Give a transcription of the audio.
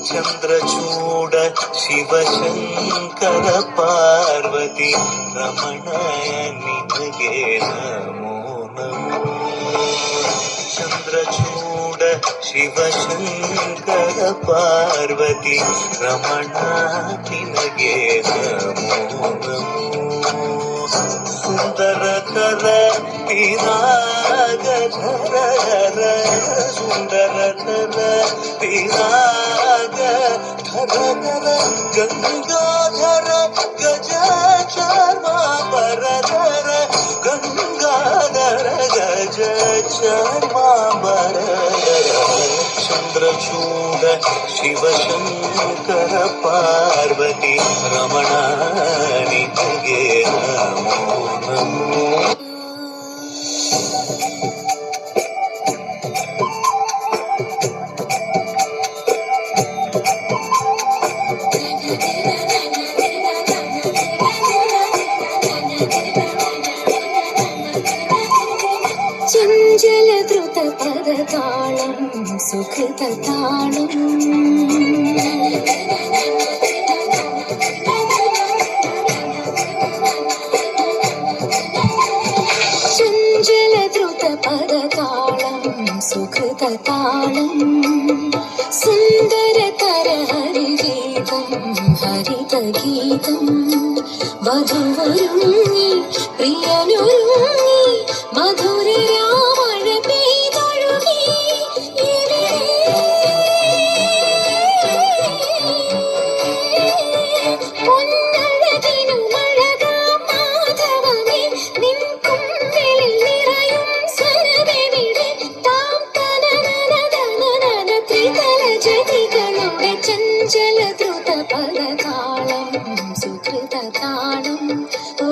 ಚಂದ್ರಚೂಡ ಶಿವಶಂಕರ ಪಾರ್ವತಿ ರಮಣ ನಿನಗೆ ನಮೋ ನಮೋ. ಚಂದ್ರಚೂಡ ಶಿವಶಂಕರ ಪಾರ್ವತಿ ರಮಣ ನಿನಗೆ ನಮೋ ನಮೋ. ಸುಂದರತರ ಪಿರಾಗಧರ ಸುಂದರತರ ಪಿರಾಗ ಧರ ಗಂಗಾಧರ ಗಜ ಚಾರ್ಮಾಂಬರಧರ ಗಂಗಾಧರ ಗಜ ಚಾರ್ಮಾಂಬರಧರ. ಚಂದ್ರಚೂಡ ಶಿವಶಂಕರ ಪಾರ್ವತಿ ರಮಣ ನಿನಗೆ ನಮೋ ನಮೋ. ചഞ്ചല ദ്രുത പദതാളം സുഖൃത താളം. ചഞ്ചല ദ്രുത പദതാളം സുഖൃത താളം. സുന്ദരതര ഹരിഗീതം ഹരിതഗീതം. വധുവരുങ്ങി പ്രിയനൊരുങ്ങി മധുര രാമഴ പെയ്തൊഴുകി. പൊന്നഴകിനു മഴകാം മാധവമേ നിൻ കുമ്പിളിൽ നിറയും സ്വരമെവിടെ. താം തനനനനനനന ത്രിതല ജതികളുടെ ചഞ്ചല ദ്രുത പദതാളം സുകൃത താളം. ഓ